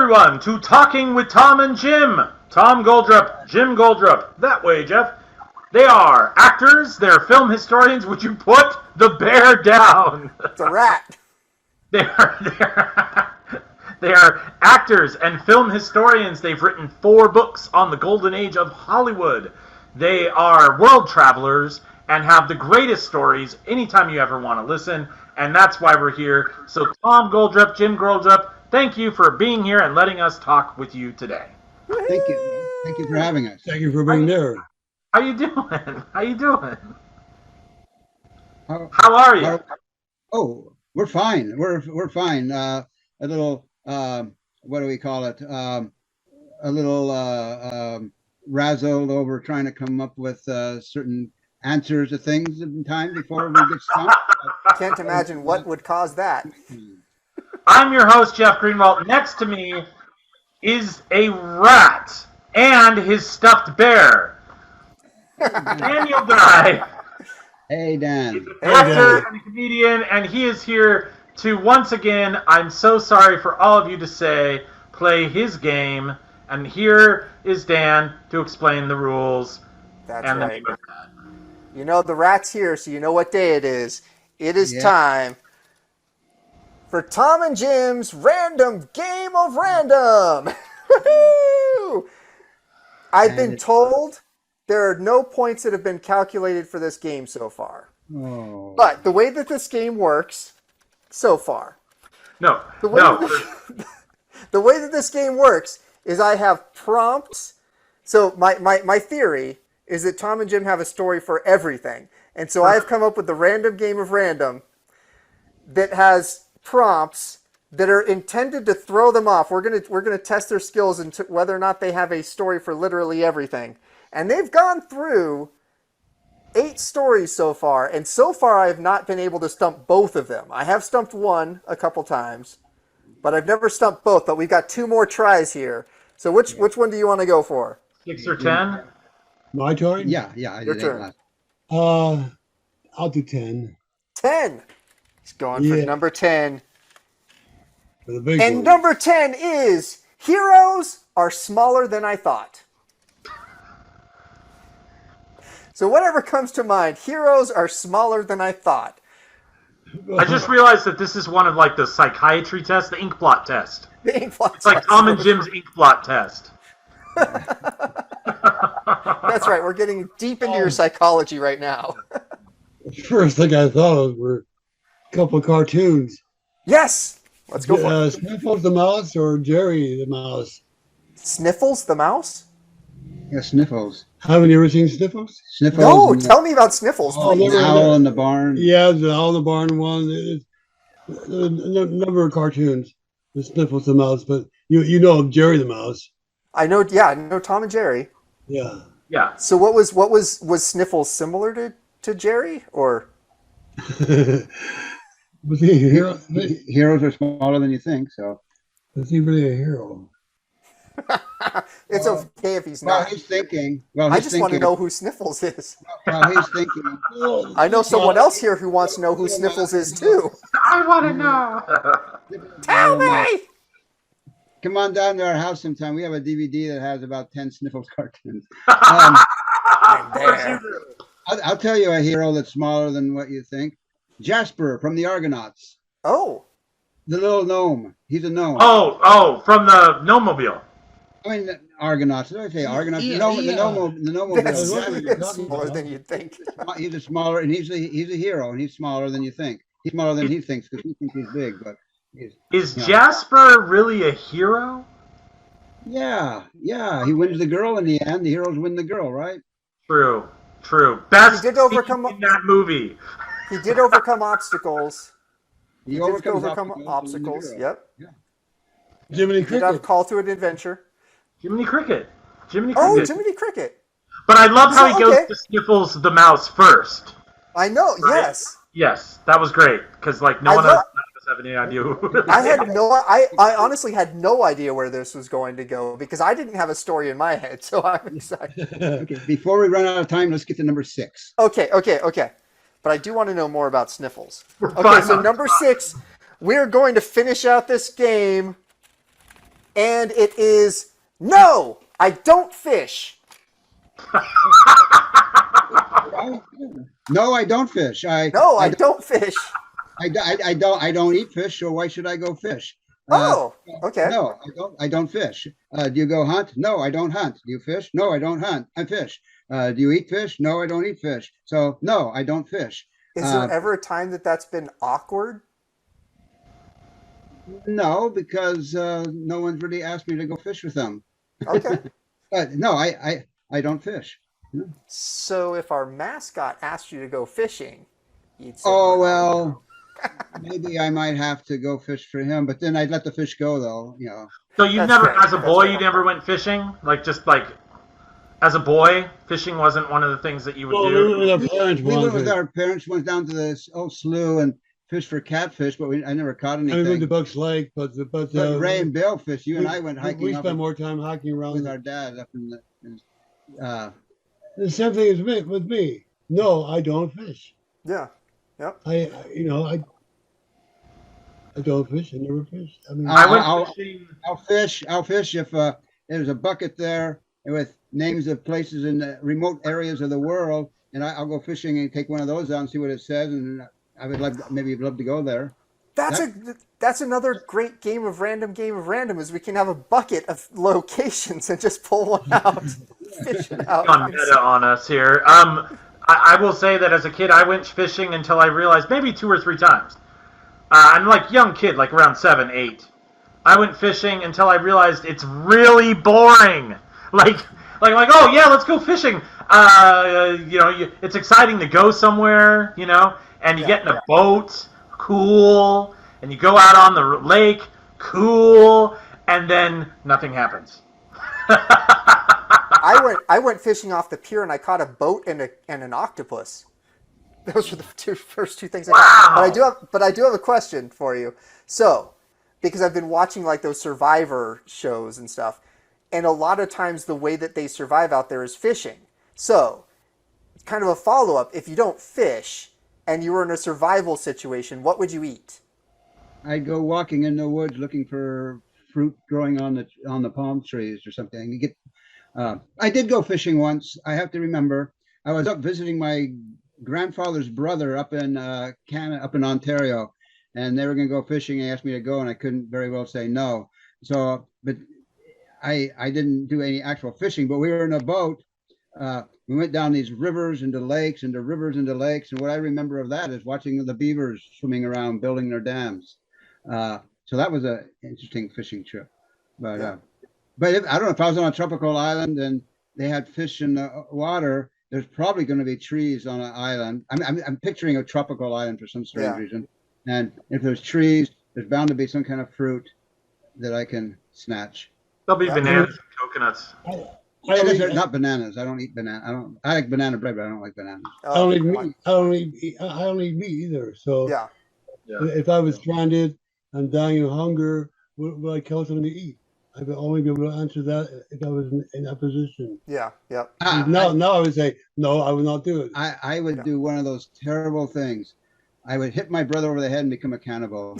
everyone, to Talking with Tom and Jim. Tom Goldrup, Jim Goldrup. That way, Jeff. They are actors, they're film historians. Would you put the bear down? It's a rat. They are actors and film historians. They've written 4 books on the golden age of Hollywood. They are world travelers and have the greatest stories anytime you ever want to listen. And that's why we're here. So Tom Goldrup, Jim Goldrup, thank you for being here and letting us talk with you today. Thank you. Thank you for having us. Thank you for being there. How you doing? How you doing? How are you? We're fine. We're fine. A little what do we call it? A little razzled over trying to come up with certain answers to things in time before we get stumped. I can't imagine what would cause that. I'm your host, Jeff Greenwald. Next to me is a rat and his stuffed bear. Daniel Dye. Hey, Dan. He's an actor and a comedian, and he is here to once again, I'm so sorry for all of you to say, play his game. And here is Dan to explain the rules. That's right. You know the rat's here, so you know what day it is. It is time for Tom and Jim's Random Game of Random. I've been told there are no points that have been calculated for this game so far. Oh. But the way that this game works so far. The way that this game works is I have prompts. So my theory is that Tom and Jim have a story for everything. And so I've come up with the Random Game of Random that has prompts that are intended to throw them off. We're gonna test their skills into whether or not they have a story for literally everything. And they've gone through 8 stories so far, and so far I have not been able to stump both of them. I have stumped one a couple times, but I've never stumped both. But we've got 2 more tries here. So which one do you want to go for? 6 or 10? My turn? Yeah. Your turn. I'll do 10. 10. He's going for number 10. For the big And one. number 10 is Heroes Are Smaller Than I Thought. So whatever comes to mind, heroes are smaller than I thought. I just realized that this is one of like the psychiatry tests, the ink blot test. The ink blot It's like Tom and Jim's ink blot test. That's right. We're getting deep into your psychology right now. The first thing I thought of were a couple of cartoons. Yes! Let's go for it. Sniffles the mouse or Jerry the mouse? Sniffles the mouse? Yeah, Sniffles. Haven't you ever seen Sniffles? Sniffles. No, tell me about Sniffles, please. The Owl in the Barn. Yeah, the Owl in the Barn one. A number of cartoons. The Sniffles the mouse, but you know of Jerry the mouse. I know Tom and Jerry. Yeah. Yeah. So was Sniffles similar to Jerry, or? Was he a hero? Heroes are smaller than you think, so. Was he really a hero? It's okay if he's Well, not. he's thinking. I just want to know who Sniffles is. Well, he's thinking. I know someone else here who wants to know who Sniffles is too. I want to know. Tell me! Come on down to our house sometime. We have a DVD that has about 10 Sniffles cartoons. There. I'll tell you a hero that's smaller than what you think. Jasper from the Argonauts. Oh. The little gnome. He's a gnome. Oh, from the Gnome-mobile. I mean, Argonauts. Did I say Argonauts? The gnome. That's smaller than you'd think. He's a smaller, and he's a hero, and he's smaller than you think. He's smaller than he thinks because he thinks he's big. But is Jasper really a hero? Yeah. He wins the girl in the end. The heroes win the girl, right? True. Best He did overcome in that movie. He did overcome obstacles. He did overcome obstacles. Yep. Yeah. Jiminy Did have Cricket. Call to an Adventure. Jiminy Cricket. Oh, Jiminy Cricket. But I love how he So, goes okay. to Sniffles the mouse first. I know. Yes. Yes, that was great because like none of us have any idea. I honestly had no idea where this was going to go because I didn't have a story in my head, so I'm excited. Okay, before we run out of time, let's get to number 6. Okay. But I do want to know more about Sniffles. We're Okay, fine so on number 6, we're going to finish out this game And it is no, I don't fish. No, I don't fish. No, I don't fish. I don't eat fish, so why should I go fish? Oh, okay. No, I don't fish. Do you go hunt? No, I don't hunt. Do you fish? No, I don't hunt. I fish. Do you eat fish? No, I don't eat fish. So no, I don't fish. Is there ever a time that that's been awkward? No, because no one's really asked me to go fish with them. Okay. But no, I don't fish. So if our mascot asked you to go fishing, you'd say, Oh no. well, maybe I might have to go fish for him, but then I'd let the fish go though. You know. So you That's never, fair. as a boy, you never went fishing? Like, just like, as a boy, fishing wasn't one of the things that you would Well, do? we were with our parents We went once. with our parents, went down to the old slough and fished for catfish, but I never caught And we went to anything. Bucks Lake, but But Ray and Bill fished. You and I went hiking We up spent more time hiking around. with our dad up in the. The same thing as with me. No, I don't fish. Yeah. Yep. I don't fish. I never fish. I mean, I went I'll- fishing. I'll fish if there's a bucket there with names of places in the remote areas of the world, and I'll go fishing and take one of those out and see what it says, and I would maybe love to go there. That's another great game of random is we can have a bucket of locations and just pull one out, fish it out. On meta on us here. I will say that as a kid, I went fishing until I realized maybe 2 or 3 times. I'm like young kid, like around 7, 8. I went fishing until I realized it's really boring. Like, oh yeah, let's go fishing. It's exciting to go somewhere, and you get in a boat, cool, and you go out on the lake, cool, and then nothing happens. I went fishing off the pier and I caught a boat and an octopus. Those were the first two things I got. But I do have a question for you. So, because I've been watching like those Survivor shows and stuff, and a lot of times the way that they survive out there is fishing. So, kind of a follow-up, if you don't fish and you were in a survival situation, what would you eat? I'd go walking in the woods looking for fruit growing on the palm trees or something. I did go fishing once. I have to remember. I was up visiting my grandfather's brother up in Canada, up in Ontario, and they were going to go fishing. They asked me to go, and I couldn't very well say no. So, but I didn't do any actual fishing. But we were in a boat. We went down these rivers into lakes, into rivers into lakes, and what I remember of that is watching the beavers swimming around, building their dams. So that was an interesting fishing trip. But Yeah. I don't know if I was on a tropical island and they had fish in the water. There's probably going to be trees on an island. I'm picturing a tropical island for some strange reason. And if there's trees, there's bound to be some kind of fruit that I can snatch. There'll be bananas and coconuts. Not bananas. I don't eat banana. I like banana bread, but I don't like bananas. I don't eat meat. I don't eat meat either. So Yeah. if I was stranded and dying of hunger, would I kill something to eat? I would only be able to answer that if I was in that position. Yeah. Yep. Now I would say, no, I would not do it. I would do one of those terrible things. I would hit my brother over the head and become a cannibal.